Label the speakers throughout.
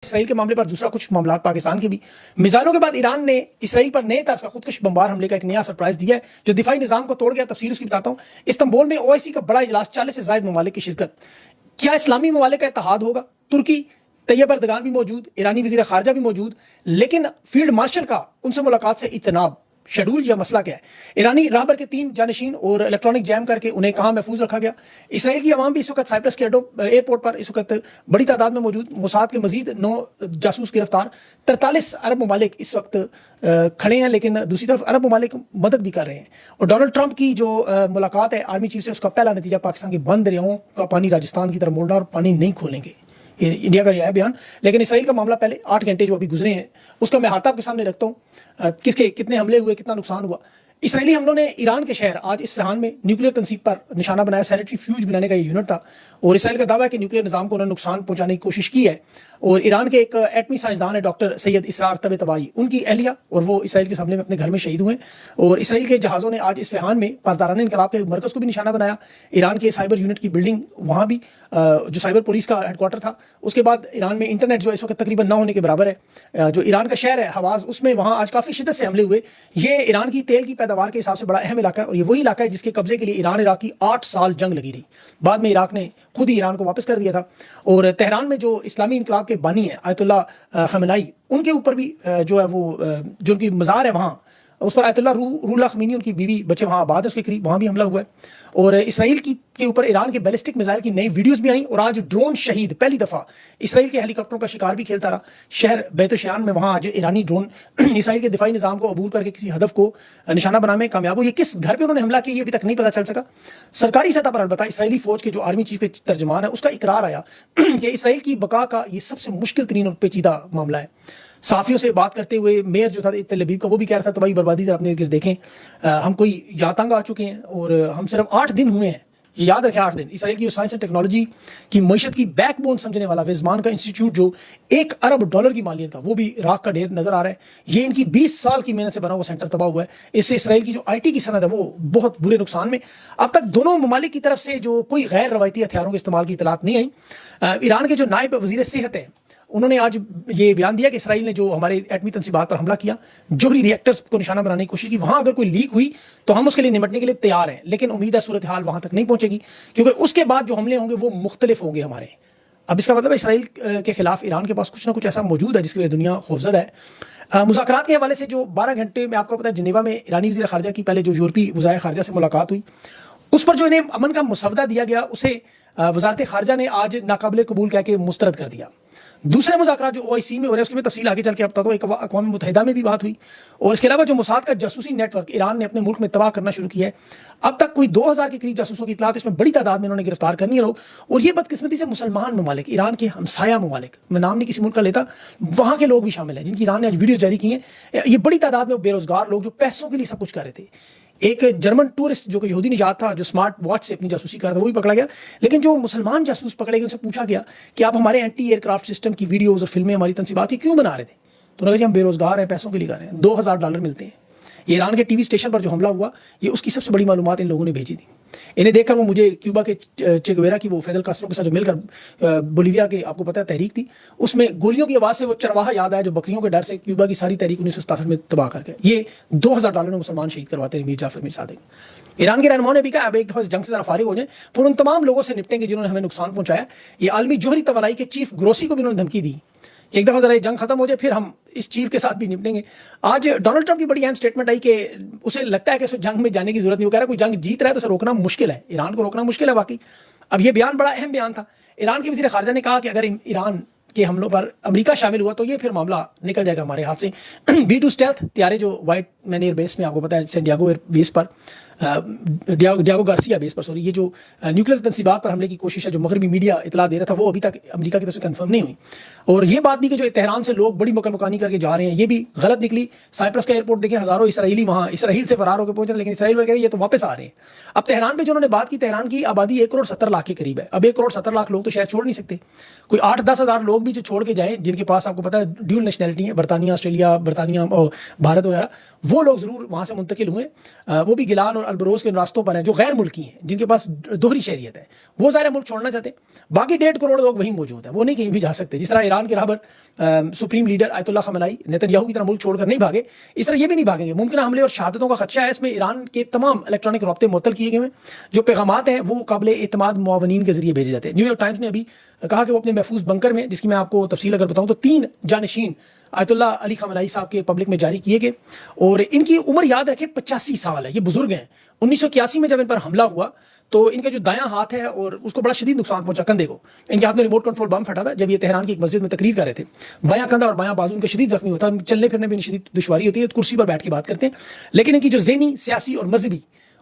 Speaker 1: اسرائیل کے معاملے پر دوسرا کچھ معاملات پاکستان کے بھی. میزائلوں کے بعد ایران نے اسرائیل پر نئے طرز کا خودکش بمبار حملے کا ایک نیا سرپرائز دیا ہے جو دفاعی نظام کو توڑ گیا. تفصیل اس کی بتاتا ہوں. استنبول میں OIC کا بڑا اجلاس، 40 سے زائد ممالک کی شرکت. کیا اسلامی ممالک کا اتحاد ہوگا؟ ترکی، طیب اردگان بھی موجود، ایرانی وزیر خارجہ بھی موجود، لیکن فیلڈ مارشل کا ان سے ملاقات سے اجتناب. شیڈول یا مسئلہ کیا ہے؟ ایرانی راہبر کے 3 جانشین اور الیکٹرانک جیم کر کے انہیں کہاں محفوظ رکھا گیا؟ اسرائیل کی عوام بھی اس وقت سائپرس کے ایئرپورٹ پر اس وقت بڑی تعداد میں موجود. موساد کے مزید 9 جاسوس گرفتار. 43 عرب ممالک اس وقت کھڑے ہیں، لیکن دوسری طرف عرب ممالک مدد بھی کر رہے ہیں. اور ڈونلڈ ٹرمپ کی جو ملاقات ہے آرمی چیف سے، اس کا پہلا نتیجہ پاکستان کے بند دریاؤں کا پانی راجستھان کی طرف موڑنا اور پانی نہیں کھولیں گے. انڈیا کا یہ ہے بیان. لیکن اسرائیل کا معاملہ پہلے 8 گھنٹے جو ابھی گزرے ہیں اس کا میں احاطہ آپ کے سامنے رکھتا ہوں. کس کے کتنے حملے ہوئے، کتنا نقصان ہوا. اسرائیلی حملوں نے ایران کے شہر آج اصفہان میں نیوکلیر تنصیب پر نشانہ بنایا. سینیٹری فیوج بنانے کا یہ یونٹ تھا اور اسرائیل کا دعویٰ ہے کہ نیوکلیر نظام کو انہوں نے نقصان پہنچانے کی کوشش کی ہے. اور ایران کے ایک ایٹمی سائنسدان ہے ڈاکٹر سید اسرار طبائی، ان کی اہلیہ اور وہ اسرائیل کے حملے میں اپنے گھر میں شہید ہوئے. اور اسرائیل کے جہازوں نے آج اصفہان میں پاسداران انقلاب کے مرکز کو بھی نشانہ بنایا. ایران کے سائبر یونٹ کی بلڈنگ وہاں بھی، جو سائبر پولیس کا ہیڈ کوارٹر تھا. اس کے بعد ایران میں انٹرنیٹ جو اس وقت تقریباً نہ ہونے کے برابر ہے. جو ایران کا شہر ہے حواز، اس میں وہاں آج کافی شدت سے حملے ہوئے. یہ ایران کی تیل کی پیداوار کے حساب سے بڑا اہم علاقہ ہے اور یہ وہی علاقہ ہے جس کے قبضے کے لیے ایران عراق کی 8 سال جنگ لگی رہی. بعد میں عراق نے خود ہی ایران کو واپس کر دیا تھا. اور تہران میں جو اسلامی انقلاب کے بانی ہیں آیت اللہ خامنائی، ان کے اوپر بھی جو ہے وہ جو ان کی مزار ہے وہاں، اس پر آیت اللہ روح اللہ خمینی، ان کی بیوی بچے وہاں آباد ہے اس کے قریب، وہاں بھی حملہ ہوا ہے. اور اسرائیل کے اوپر ایران کے بیلسٹک میزائل کی نئی ویڈیوز بھی آئیں. اور آج ڈرون شہید پہلی دفعہ اسرائیل کے ہیلی کاپٹروں کا شکار بھی کھیلتا رہا. شہر بیت شیان میں وہاں آج ایرانی ڈرون اسرائیل کے دفاعی نظام کو عبور کر کے کسی ہدف کو نشانہ بنانے میں کامیاب ہو. یہ کس گھر پہ انہوں نے حملہ کیا یہ ابھی تک نہیں پتہ چل سکا. سرکاری سطح پر البتہ اسرائیلی فوج کے جو آرمی چیف کے ترجمان ہے اس کا اقرار آیا کہ اسرائیل کی بقا کا یہ سب سے مشکل ترین اور پیچیدہ معاملہ ہے. صحافیوں سے بات کرتے ہوئے میئر جو تھا تل ابیب کا، وہ بھی کہہ رہا تھا تباہی بربادی ذرا اپنے گرد دیکھیں. ہم کوئی یا تنگ آ چکے ہیں اور ہم صرف 8 دن ہوئے ہیں. یہ یاد رکھیں 8 دن. اسرائیل کی سائنس اینڈ ٹیکنالوجی کی معیشت کی بیک بون سمجھنے والا ویزمان کا انسٹیٹیوٹ جو $1 ارب کی مالیت کا، وہ بھی راکھ کا ڈھیر نظر آ رہا ہے. یہ ان کی 20 سال کی محنت سے بنا ہوا سینٹر تباہ ہوا ہے. اس سے اسرائیل کی جو IT کی صنعت ہے وہ بہت برے نقصان میں. اب تک دونوں ممالک کی طرف سے جو کوئی غیر روایتی ہتھیاروں کے استعمال کی اطلاعات نہیں آئیں. ایران کے جو نائب وزیر صحت ہیں انہوں نے آج یہ بیان دیا کہ اسرائیل نے جو ہمارے ایٹمی تنصیبات پر حملہ کیا، جوہری ریئیکٹرز کو نشانہ بنانے کی کوشش کی، وہاں اگر کوئی لیک ہوئی تو ہم اس کے لیے نمٹنے کے لیے تیار ہیں. لیکن امید ہے صورتحال وہاں تک نہیں پہنچے گی کیونکہ اس کے بعد جو حملے ہوں گے وہ مختلف ہوں گے ہمارے. اب اس کا مطلب ہے اسرائیل کے خلاف ایران کے پاس کچھ نہ کچھ ایسا موجود ہے جس کے لیے دنیا خوفزدہ ہے. مذاکرات کے حوالے سے جو 12 گھنٹے میں آپ کو پتا ہے جنیوا میں ایرانی وزیر خارجہ کی پہلے جو یورپی وزرائے خارجہ سے ملاقات ہوئی، اس پر جو انہیں امن کا مسودہ دیا گیا اسے وزارت خارجہ نے آج ناقابل قبول کہہ کے مسترد کر دیا. دوسرے مذاکرات جو OIC میں ہو رہے ہیں اس کی میں تفصیل آگے چل کے بتا دوں. ایک اقوام متحدہ میں بھی بات ہوئی. اور اس کے علاوہ جو موساد کا جاسوسی نیٹ ورک ایران نے اپنے ملک میں تباہ کرنا شروع کیا ہے، اب تک کوئی 2000 کے قریب جاسوسوں کی اطلاعات، اس میں بڑی تعداد میں انہوں نے گرفتار کرنی ہے لوگ. اور یہ بدقسمتی سے مسلمان ممالک، ایران کے ہمسایہ ممالک، میں نام نہیں کسی ملک کا لیتا، وہاں کے لوگ بھی شامل ہیں جن کی ایران نے آج ویڈیو جاری کی ہیں. یہ بڑی تعداد میں بے روزگار لوگ جو پیسوں کے لیے سب کچھ کر رہے تھے. ایک جرمن ٹورسٹ جو کہ یہودی نژاد تھا جو اسمارٹ واچ سے اپنی جاسوسی کر رہا تھا وہ بھی پکڑا گیا. لیکن جو مسلمان جاسوس پکڑے گئے ان سے پوچھا گیا کہ آپ ہمارے اینٹی ایئر کرافٹ سسٹم کی ویڈیوز اور فلمیں ہماری تنصیبات کی کیوں بنا رہے تھے؟ تو انہوں نے کہا ہم بے روزگار ہیں، پیسوں کے لیے کر رہے ہیں. $2000 ملتے ہیں. یہ ایران کے TV اسٹیشن پر جو حملہ ہوا یہ اس کی سب سے بڑی معلومات ان لوگوں نے بھیجی تھی. انہیں دیکھ کر وہ مجھے کیوبا کے چے گویرا کی وہ فیدل کاسٹرو کے ساتھ جو مل کر بولیویا کے آپ کو پتہ ہے تحریک تھی، اس میں گولیوں کی آواز سے وہ چرواہا یاد آیا جو بکریوں کے ڈر سے کیوبا کی ساری تحریک 1967 میں تباہ کر گئے. یہ $2000 میں مسلمان شہید کرواتے ہیں میر جعفر میر صادق. ایران کے رہنماؤں نے بھی کہا اب ایک دفعہ جنگ سے ذرا فارغ ہو جائیں، پھر ان تمام لوگوں سے نپٹیں گے جنہوں نے ہمیں نقصان پہنچایا. یہ عالمی جوہری توانائی کے چیف گروسی کو بھی انہوں نے دھمکی دی کہ ایک دفعہ ذرا یہ جنگ ختم ہو جائے پھر ہم اس چیف کے ساتھ بھی نپٹیں گے. آج ڈونلڈ ٹرمپ کی بڑی اہم سٹیٹمنٹ آئی کہ اسے لگتا ہے کہ اسے جنگ میں جانے کی ضرورت نہیں. وہ کہہ رہا ہے کوئی جنگ جیت رہا ہے تو اسے روکنا مشکل ہے، ایران کو روکنا مشکل ہے واقعی. اب یہ بیان بڑا اہم بیان تھا. ایران کے وزیر خارجہ نے کہا کہ اگر ایران کے حملوں پر امریکہ شامل ہوا تو یہ پھر معاملہ نکل جائے گا ہمارے ہاتھ سے. B-2 اسٹیلتھ طیارے جو وائٹ مین ایئر بیس میں آپ کو پتا ہے سین ڈیاگو ایئر بیس پر ڈیاگو گارسیا بیس پر یہ جو نیوکلیر تنصیبات پر حملے کی کوشش ہے جو مغربی میڈیا اطلاع دے رہا تھا وہ ابھی تک امریکہ کی طرف سے کنفرم نہیں ہوئی. اور یہ بات بھی کہ جو تہران سے لوگ بڑی مکانی کر کے جا رہے ہیں یہ بھی غلط نکلی. سائپرس کا ایئرپورٹ دیکھیں، ہزاروں اسرائیلی وہاں اسرائیل سے فرار ہو کے پہنچ رہے ہیں، لیکن اسرائیل وغیرہ یہ تو واپس آ رہے ہیں. اب تہران پہ جو انہوں نے بات کی، تہران کی آبادی 1.70 کروڑ کے قریب ہے. اب 1.70 کروڑ لوگ تو شہر چھوڑ نہیں سکتے. کوئی 8-10 ہزار لوگ بھی جو چھوڑ کے جائیں جن کے پاس آپ کو پتا ہے ڈیول نیشنلٹی ہے، برطانیہ، آسٹریلیا، برطانیہ اور بھارت وغیرہ، وہ لوگ ضرور وہاں سے منتقل ہوئے. وہ بھی گیلان اور البروز کے راستوں پر ہیں جو غیر ملکی ہیں، جن کے پاس دوہری شہریت ہے، وہ ظاہر ملک چھوڑنا چاہتے ہیں۔ باقی 1.5 کروڑ لوگ وہیں موجود ہیں، وہ نہیں کہیں بھی جا سکتے۔ جس طرح ایران کے رہبر سپریم لیڈر آیت اللہ خامنائی نیتن یاہو کی طرح ملک چھوڑ کر نہیں بھاگے، اس طرح یہ بھی نہیں بھاگیں گے۔ ممکنہ حملے اور شہادتوں کا خدشہ ہے، اس میں ایران کے تمام الیکٹرانک رابطے معطل کیے گئے ہیں، جو پیغامات ہیں وہ قابل اعتماد معاونین کے ذریعے بھیجے جاتے ہیں۔ نیو یارک ٹائمز نے ابھی کہا کہ وہ اپنے محفوظ بنکر میں، جس کی میں آپ کو تفصیل اگر بتاؤں تو 3 جانشین آیت اللہ علی خامنائی صاحب کے پبلک میں جاری کیے گئے، اور ان کی عمر یاد رکھے 85 سال ہے، یہ بزرگ ہیں۔ 1981 میں جب ان پر حملہ ہوا تو ان کا جو دایاں ہاتھ ہے اور اس کو بڑا شدید نقصان پہنچا، کندھے کو، ان کے ہاتھ میں ریموٹ کنٹرول بم پھٹا تھا جب یہ تہران کی ایک مسجد میں تقریر کر رہے تھے۔ بایاں کندھا اور بایاں بازو ان کا شدید زخمی ہوتا ہے، چلنے پھرنے میں شدید دشواری ہوتی ہے، کرسی پر بیٹھ کے بات کرتے ہیں، لیکن ان کی جو ذہنی، سیاسی اور مذہبی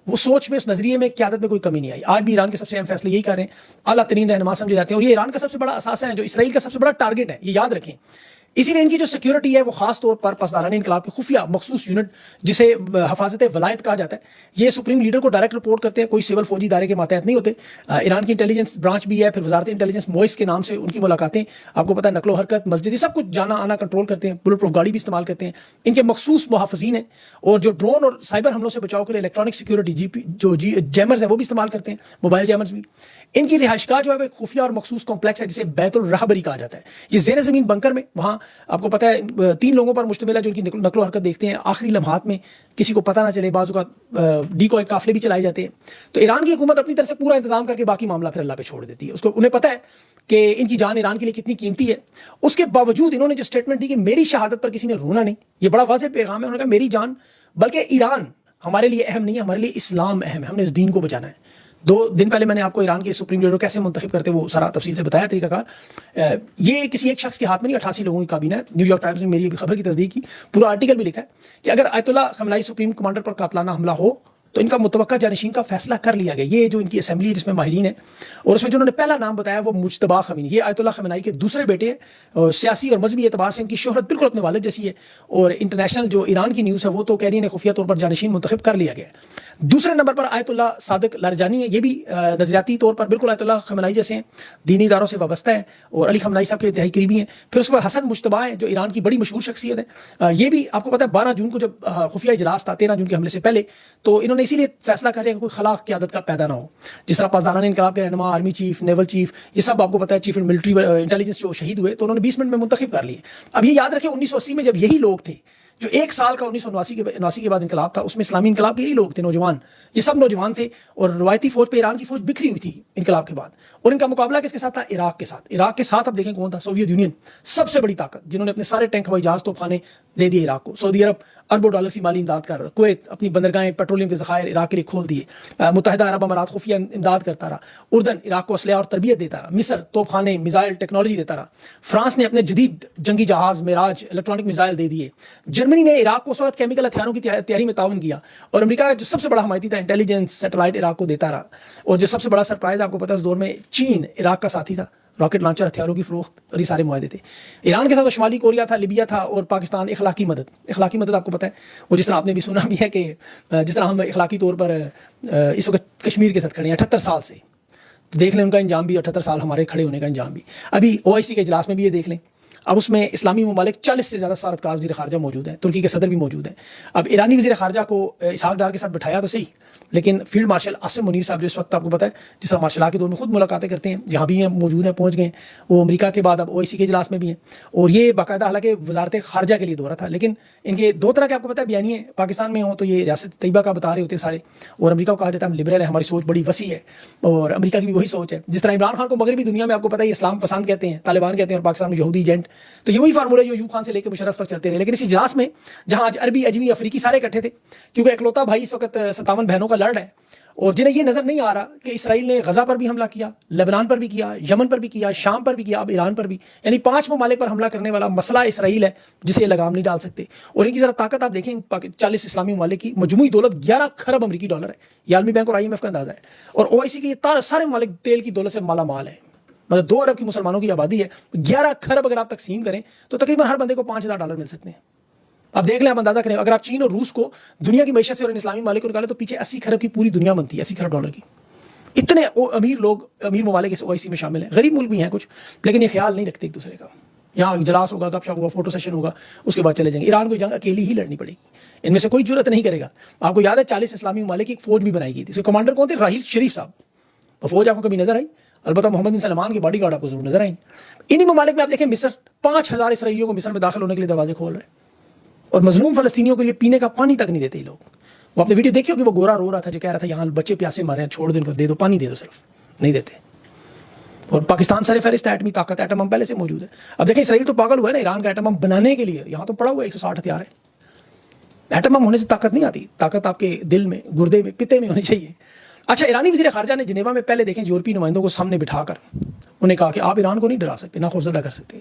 Speaker 1: وہ سوچ میں، اس نظریے میں، قیادت میں کوئی کمی نہیں آئی۔ آج بھی ایران کے سب سے اہم فیصلے یہی کر رہے ہیں، اعلیٰ ترین رہنما سمجھے جاتے ہیں، اور یہ ایران کا سب سے بڑا اثاثہ ہے جو اسرائیل کا سب سے بڑا ٹارگٹ ہے، یہ یاد رکھیں۔ اسی لیے ان کی جو سیکیورٹی ہے وہ خاص طور پر پاسداران انقلاب کے خفیہ مخصوص یونٹ جسے حفاظت ولایت کہا جاتا ہے، یہ سپریم لیڈر کو ڈائریکٹ رپورٹ کرتے ہیں، کوئی سول فوجی ادارے کے ماتحت نہیں ہوتے۔ ایران کی انٹیلیجنس برانچ بھی ہے، پھر وزارت انٹیلیجنس موئس کے نام سے ان کی ملاقاتیں، آپ کو پتہ ہے، نقل و حرکت، مسجد، یہ سب کچھ جانا آنا کنٹرول کرتے ہیں، بلٹ پروف گاڑی بھی استعمال کرتے ہیں، ان کے مخصوص محافظین ہیں، اور جو ڈرون اور سائبر حملوں سے بچاؤ کے لیے الیکٹرانک سیکیورٹی جیمرز ہیں وہ بھی استعمال کرتے ہیں، موبائل جیمرز بھی۔ ان کی رہائش گاہ جو ہے وہ ایک خفیہ اور مخصوص کمپلیکس ہے جسے بیت الرہبری کہا جاتا ہے، یہ زیر زمین بنکر میں، وہاں آپ کو پتہ ہے 3 لوگوں پر مشتمل ہے جو ان کی نقل و حرکت دیکھتے ہیں، آخری لمحات میں کسی کو پتہ نہ چلے، بعض اوقات ڈیکوئے قافلے بھی چلائے جاتے ہیں۔ تو ایران کی حکومت اپنی طرف سے پورا انتظام کر کے باقی معاملہ پھر اللہ پہ چھوڑ دیتی ہے، اس کو انہیں پتہ ہے کہ ان کی جان ایران کے لیے کتنی قیمتی ہے۔ اس کے باوجود انہوں نے جو سٹیٹمنٹ دی کہ میری شہادت پر کسی نے رونا نہیں، یہ بڑا واضح پیغام ہے۔ انہوں نے کہا میری جان، بلکہ ایران ہمارے لیے اہم نہیں ہے، ہمارے لیے اسلام اہم ہے، ہم نے اس دین کو بچانا ہے۔ 2 دن پہلے میں نے آپ کو ایران کے سپریم لیڈر کیسے منتخب کرتے وہ سارا تفصیل سے بتایا طریقہ کار۔ یہ کسی ایک شخص کے ہاتھ میں نہیں، 88 لوگوں کی کابینہ ہے۔ نیو یارک ٹائمز نے میری خبر کی تصدیق کی، پورا آرٹیکل بھی لکھا ہے کہ اگر آیت اللہ خامنائی سپریم کمانڈر پر قاتلانہ حملہ ہو تو ان کا متوقع جانشین کا فیصلہ کر لیا گیا۔ یہ جو ان کی اسمبلی ہے جس میں ماہرین ہیں، اور اس میں جو انہوں نے پہلا نام بتایا وہ مجتبی خمینی، یہ آیت اللہ خامنائی کے دوسرے بیٹے ہیں، اور سیاسی اور مذہبی اعتبار سے ان کی شہرت بالکل اپنے والد جیسی ہے، اور انٹرنیشنل جو ایران کی نیوز ہے وہ تو کہہ رہی ہے خفیہ طور پر جانشین منتخب کر لیا گیا ہے۔ دوسرے نمبر پر آیت اللہ صادق لارجانی ہے، یہ بھی نظریاتی طور پر بالکل آیت اللہ خامنائی جیسے ہیں، دینی اداروں سے وابستہ ہیں اور علی خامنائی صاحب کے انتہائی قریبی ہیں۔ پھر اس کے بعد حسن مجتبی ہے جو ایران کی بڑی مشہور شخصیت ہے، یہ بھی آپ کو پتہ ہے 12 جون کو جب خفیہ اجلاس تھا 13 جون کے حملے سے پہلے، تو انہوں نے اسی لیے فیصلہ کر لیا کہ کوئی خلا قیادت کا پیدا نہ ہو، جس طرح پاسداران انقلاب کے رہنما، آرمی چیف، نیول چیف، یہ سب آپ کو پتہ ہے، چیف ملٹری انٹیلیجنس جو شہید ہوئے تو انہوں نے 20 منٹ میں منتخب کر لیے۔ اب یہ یاد رکھیں 1980 میں جب یہی لوگ تھے جو 1 سال کا 1979 کے بعد انقلاب تھا، اس میں اسلامی انقلاب کے یہی لوگ تھے، نوجوان، یہ سب نوجوان تھے، اور روایتی فوج پہ ایران کی فوج بکھری ہوئی تھی انقلاب کے بعد، اور ان کا مقابلہ کس کے ساتھ تھا؟ عراق کے ساتھ۔ عراق کے ساتھ اب دیکھیں کون تھا؟ سوویت یونین، سب سے بڑی طاقت، جنہوں نے اپنے سارے ٹینک، ہوائی جہاز، توپخانے دے دیے عراق کو۔ سعودی عرب اربوں ڈالر کی مالی امداد کر رہا، کویت اپنی بندرگاہیں، پیٹرولیم کے ذخائر عراق کے لیے کھول دیے، متحدہ عرب امارات خفیہ امداد کرتا رہا، اردن عراق کو اسلحہ اور تربیت دیتا رہا، مصر توپخانے، میزائل ٹیکنالوجی دیتا رہا، فرانس نے اپنے جدید جنگی جہاز معراج الیکٹرانک میزائل دے دیے، جرمنی نے عراق کو کیمیکل ہتھیاروں کی تیاری میں تعاون کیا، اور امریکہ جو سب سے بڑا حمایتی تھا انٹیلیجنس سیٹلائٹ عراق کو دیتا رہا، اور جو سب سے بڑا سرپرائز آپ کو پتہ ہے اس دور میں چین عراق کا ساتھی تھا، راکٹ لانچر، ہتھیاروں کی فروخت اور یہ سارے معاہدے تھے۔ ایران کے ساتھ شمالی کوریا تھا، لیبیا تھا، اور پاکستان۔ اخلاقی مدد آپ کو پتہ ہے، وہ جس طرح آپ نے بھی سنا بھی ہے کہ جس طرح ہم اخلاقی طور پر اس وقت کشمیر کے ساتھ کھڑے ہیں 78 سال سے، تو دیکھ لیں ان کا انجام بھی، 78 سال ہمارے کھڑے ہونے کا انجام بھی۔ ابھی OIC کے اجلاس میں بھی یہ دیکھ لیں، اب اس میں اسلامی ممالک 40 سے زیادہ سفارتکار وزیر خارجہ موجود ہیں، ترکی کے صدر بھی موجود ہیں۔ اب ایرانی وزیر خارجہ کو اسحاق ڈار کے ساتھ بٹھایا تو صحیح، لیکن فیلڈ مارشل عاصم منیر صاحب جو اس وقت آپ کو پتہ ہے جس طرح مارشل لا کے دور میں خود ملاقاتیں کرتے ہیں، یہاں بھی ہیں، موجود ہیں، پہنچ گئے، وہ امریکہ کے بعد اب OIC کے اجلاس میں بھی ہیں، اور یہ باقاعدہ حالانکہ وزارت خارجہ کے لیے دورہ تھا، لیکن ان کے 2 طرح کے آپ کو پتہ ہے بیانیے، پاکستان میں ہوں تو یہ ریاست طیبہ کا بتا رہے ہوتے ہیں سارے، اور امریکہ کو کہا جاتا ہے ہم لبرل ہیں، ہماری سوچ بڑی وسیع ہے، اور امریکہ کی بھی وہی سوچ ہے۔ جس طرح عمران خان کو مغربی دنیا میں آپ کو پتہ ہے اسلام پسند کہتے ہیں، طالبان کہتے ہیں، اور پاکستان میں یہودی ایجنٹ، تو یہ وہی فارمولہ جو ایوب خان سے لے کے مشرف تک چلتے رہے۔ لیکن اس اجلاس میں جہاں آج عربی، اجمی، افریقی سارے اکٹھے تھے، کیونکہ اکلوتا بھائی اس وقت 57 بہنوں کا لڑ ہے، اور جنہیں یہ نظر نہیں آ رہا کہ اسرائیل نے غزہ پر بھی حملہ کیا، لبنان پر بھی کیا، یمن پر بھی کیا، شام پر بھی کیا، اب ایران پر بھی، یعنی 5 ممالک پر حملہ کرنے والا مسئلہ اسرائیل ہے جسے یہ لگام نہیں ڈال سکتے۔ اور ان کی ذرا طاقت آپ دیکھیں، 40 اسلامی ممالک کی مجموعی دولت 11 خرب امریکی ڈالر ہے، یہ عالمی بینک اور IMF کا اندازہ ہے، اور OIC کے یہ سارے ممالک تیل کی دولت سے مالا مال ہیں، مطلب 2 ارب کی مسلمانوں کی آبادی ہے، 11 خرب اگر آپ تقسیم کریں تو تقریباً ہر بندے کو $5000 مل سکتے ہیں۔ اب دیکھ لیں، آپ اندازہ کریں، اگر آپ چین اور روس کو دنیا کی معیشت سے اور اسلامی ممالک کو نکالیں تو پیچھے 80 خرب کی پوری دنیا بنتی ہے، 80 خرب ڈالر کی۔ اتنے امیر لوگ، امیر ممالک اس OIC میں شامل ہیں، غریب ملک بھی ہیں کچھ، لیکن یہ خیال نہیں رکھتے ایک دوسرے کا۔ یہاں اجلاس ہوگا، گپ شپ ہوگا، فوٹو سیشن ہوگا، اس کے بعد چلے جائیں گے۔ ایران کو جنگ اکیلی ہی لڑنی پڑے گی، ان میں سے کوئی جرأت نہیں کرے گا۔ آپ کو یاد ہے 40 اسلامی ممالک کی ایک فوج بھی بنائی گئی تھی، اس کے کمانڈر کون تھے؟ راحیل شریف صاحب۔ وہ فوج آپ کو کبھی نظر آئی؟ البتہ محمد بن سلمان کے باڈی گارڈ آپ کو ضرور نظر آئیں گے۔ انہی ممالک میں آپ دیکھیں مصر 5000 اسرائیلیوں کو مصر میں داخل ہونے کے لیے دروازے کھول رہے ہیں، اور مظلوم فلسطینیوں کے لیے پینے کا پانی تک نہیں دیتے یہ لوگ۔ وہ آپ نے ویڈیو دیکھی ہوگی، وہ گورا رو رہا تھا جو کہہ رہا تھا یہاں بچے پیاسے مارے ہیں، چھوڑ دو ان کو، دے دو پانی، دے دو، صرف نہیں دیتے۔ اور پاکستان سر فہرست ایٹمی طاقت، ایٹم بم پہلے سے موجود ہے۔ اب دیکھیں اسرائیل تو پاگل ہوا ہے نا ایران کا ایٹم بم بنانے کے لیے، یہاں تو پڑا ہوا ہے 160 ہتھیار ہے۔ ایٹم بم ہونے سے طاقت نہیں آتی، طاقت آپ کے دل میں، گردے میں، پتے میں ہونی چاہیے۔ اچھا، ایرانی وزیر خارجہ نے جنیوا میں پہلے دیکھیں یورپی نمائندوں کو سامنے بٹھا کر انہیں کہا کہ آپ ایران کو نہیں ڈرا سکتے، نہ خوفزدہ کر سکتے۔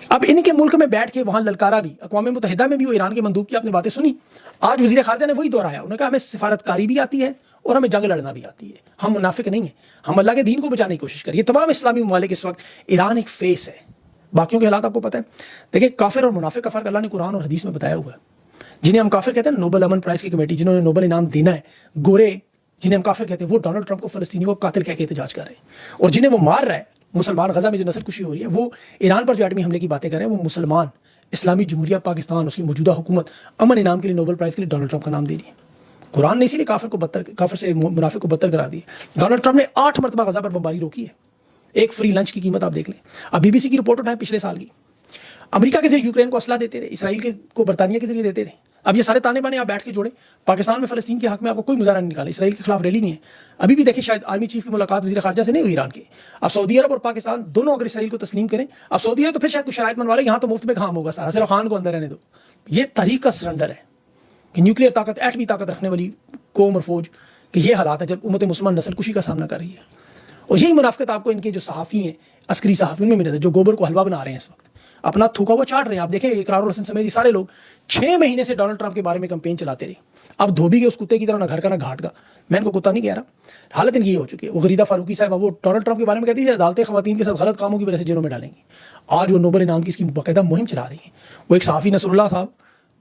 Speaker 1: اب ان کے ملک میں بیٹھ کے وہاں للکارا بھی، اقوام متحدہ میں بھی وہ ایران کے مندوب کی آپ نے باتیں سنی، آج وزیر خارجہ نے وہی دہرایا، انہوں نے کہا ہمیں سفارتکاری بھی آتی ہے اور ہمیں جنگ لڑنا بھی آتی ہے، ہم منافق نہیں ہیں، ہم اللہ کے دین کو بچانے کی کوشش کریں۔ یہ تمام اسلامی ممالک اس وقت، ایران ایک فیس ہے، باقیوں کے حالات آپ کو پتہ ہے۔ دیکھیں کافر اور منافق کا فرق اللہ نے قرآن اور حدیث میں بتایا ہوا ہے۔ جنہیں ہم کافر کہتے ہیں نوبل امن پرائز کی کمیٹی، جنہوں نے نوبل انعام دینا ہے، گورے جنہیں ہم کافر کہتے ہیں، وہ ڈونلڈ ٹرمپ کو فلسطینیوں کو قاتل کہہ کے احتجاج کر رہے ہیں، اور جنہیں وہ مار رہا ہے، مسلمان غزہ میں جو نسل کشی ہو رہی ہے، وہ ایران پر جو ایٹمی حملے کی باتیں کر رہے ہیں، وہ مسلمان اسلامی جمہوریہ پاکستان، اس کی موجودہ حکومت امن انعام کے لیے نوبل پرائز کے لیے ڈونلڈ ٹرمپ کا نام دے رہی ہے۔ قرآن نے اسی لیے کافر سے منافق کو بدتر کرا دیا۔ ڈونلڈ ٹرمپ نے 8 مرتبہ غزہ پر بمباری روکی ہے، ایک فری لنچ کی قیمت آپ دیکھ لیں۔ اب BBC کی رپورٹ اٹھائیں پچھلے سال کی، امریکہ کے ذریعے یوکرین کو اسلحہ دیتے رہے، اسرائیل کو برطانیہ کے ذریعے دیتے رہے۔ اب یہ سارے تانے بانے آپ بیٹھ کے جوڑیں، پاکستان میں فلسطین کے حق میں آپ کو کوئی مظاہرہ نہیں نکالا، اسرائیل کے خلاف ریلی نہیں ہے۔ ابھی بھی دیکھیں شاید آرمی چیف کی ملاقات وزیر خارجہ سے نہیں ہوئی ایران کی۔ اب سعودی عرب اور پاکستان دونوں اگر اسرائیل کو تسلیم کریں، اب سعودی عرب تو پھر شاید کچھ شرائط منوا لے، یہاں تو مفت میں کام ہوگا سارا، صرف خان کو اندر رہنے دو۔ یہ تحریک کا سرنڈر ہے کہ نیوکلیئر طاقت، ایٹمی طاقت رکھنے والی قوم اور فوج، کہ یہ حالات ہے جب امت مسلمان نسل کشی کا سامنا کر رہی ہے۔ اور یہی منافقت آپ کو ان کے جو صحافی ہیں، عسکری صحافیوں میں ملے، جو گوبر کو حلوہ بنا رہے ہیں اس وقت، اپنا تھوکا ہوا چاٹ رہے ہیں۔ آپ دیکھیں اقرار الحسن سمیت سارے لوگ 6 مہینے سے ڈونلڈ ٹرمپ کے بارے میں کمپین چلاتے رہے، اب دھوبی کے اس کتے کی طرح نہ گھر کا نہ گھاٹ کا۔ میں ان کو کتا نہیں کہہ رہا، حالت ان کی یہ ہو چکی ہے۔ وہ غریدہ فاروقی صاحبہ، وہ ڈونلڈ ٹرمپ کے بارے میں کہتی ہے عدالتیں خواتین کے ساتھ غلط کاموں کی وجہ سے جیلوں میں ڈالیں گی، آج وہ نوبل انعام کی اس کی باقاعدہ مہم چلا رہی ہیں۔ وہ ایک صحافی نصر اللہ صاحب،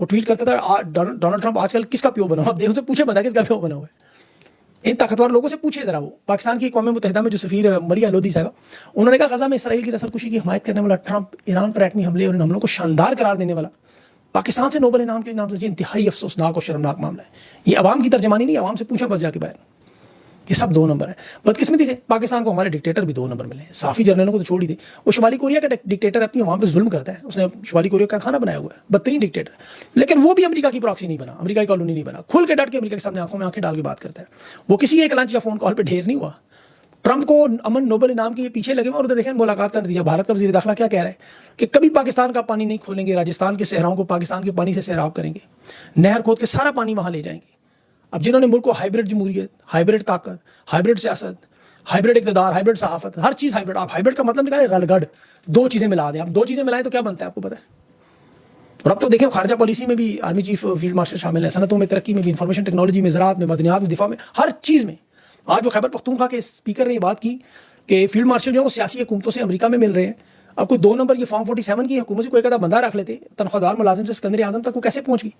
Speaker 1: وہ ٹویٹ کرتا تھا ڈونلڈ ٹرمپ آج کل کس کا پیو بنا ہوا، اب دیکھو سے پوچھے بندہ کس کا پیو بنا ہوا ہے۔ ان طاقتور لوگوں سے پوچھے ذرا، وہ پاکستان کی اقوام متحدہ میں جو سفیر مریا لودھی صاحبہ، انہوں نے کہا غزہ میں اسرائیل کی نسل کشی کی حمایت کرنے والا ٹرمپ، ایران پر ایٹمی حملے اور ان حملوں کو شاندار قرار دینے والا پاکستان سے نوبل انعام کے نام سے، یہ انتہائی افسوسناک اور شرمناک معاملہ ہے۔ یہ عوام کی ترجمانی نہیں، عوام سے پوچھا بس جا کے باہر، یہ سب 2 نمبر ہے۔ بدقسمتی سے پاکستان کو ہمارے ڈکٹیٹر بھی 2 نمبر ملے ہیں، صحافی جرنلوں کو تو چھوڑ ہی دے۔ وہ شمالی کوریا کا ڈکٹیٹر اپنی عوام پہ ظلم کرتا ہے، اس نے شمالی کوریا کا کھانا بنایا ہوا ہے، بدترین ڈکٹیٹر، لیکن وہ بھی امریکہ کی پراکسی نہیں بنا، امریکہ کی کالونی نہیں بنا، کھل کے ڈٹ کے امریکہ کے سامنے آنکھوں میں آنکھیں ڈال کے بات کرتا ہے۔ وہ کسی ایک لنچ یا فون کال پہ ڈھیر نہیں ہوا۔ ٹرمپ کو امن نوبل انعام کے پیچھے لگے ہوئے، اور ادھر دیکھیں ملاقات کا نتیجہ، بھارت کا وزیر داخلہ کیا کہہ رہا ہے کہ کبھی پاکستان کا پانی نہیں کھولیں گے، راجستھان کے صحراؤں کو پاکستان کے پانی سے سیراب کریں گے، نہر کھود کے سارا پانی وہاں لے جائیں گے۔ اب جنہوں نے ملک کو ہائیبرڈ جمہوریت، ہائیبرڈ طاقت، ہائیبرڈ سیاست، ہائیبرڈ اقتدار، ہائیبرڈ صحافت، ہر چیز ہائیبرڈ، آپ ہائیبرڈ کا مطلب نکالیں رل گڑھ، 2 چیزیں ملا دیں۔ آپ 2 چیزیں ملائیں تو کیا بنتا ہے آپ کو پتہ ہے؟ اور اب تو دیکھیں خارجہ پالیسی میں بھی آرمی چیف فیلڈ مارشل شامل ہیں، صنعتوں میں ترقی میں بھی، انفارمیشن ٹیکنالوجی میں، زراعت میں، معدنیات میں، دفاع میں، ہر چیز میں۔ آج وہ خیبر پختونخوا کے اسپیکر نے یہ بات کی کہ فیلڈ مارشل جو ہے وہ سیاسی حکومتوں سے امریکہ میں مل رہے ہیں، اب کوئی 2 نمبر یہ فارم 47 کی حکومت سے کوئی ایک بندہ رکھ لیتے، تنخواہ دار ملازم سے سکندر اعظم تک وہ کیسے پہنچ گئی؟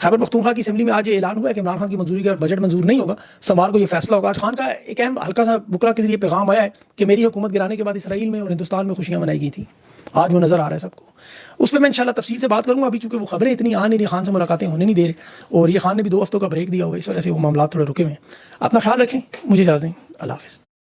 Speaker 1: خیبر پختونخوا کی اسمبلی میں آج یہ اعلان ہوا ہے کہ عمران خان کی منظوری کا بجٹ منظور نہیں ہوگا، سوموار کو یہ فیصلہ ہوگا۔ آج خان کا ایک اہم ہلکا سا بکرا کے ذریعے پیغام آیا ہے کہ میری حکومت گرانے کے بعد اسرائیل میں اور ہندوستان میں خوشیاں منائی گئی تھیں، آج وہ نظر آ رہا ہے سب کو۔ اس پہ میں انشاءاللہ تفصیل سے بات کروں گا، ابھی چونکہ وہ خبریں اتنی آ نہیں رہی، خان سے ملاقاتیں ہونے نہیں دے رہے، اور یہ خان نے بھی 2 ہفتوں کا بریک دیا ہوا ہے، اس وجہ سے وہ معاملات تھوڑے رکے ہوئے ہیں۔ اپنا خیال رکھیں، مجھے اجازت دیں، اللہ حافظ۔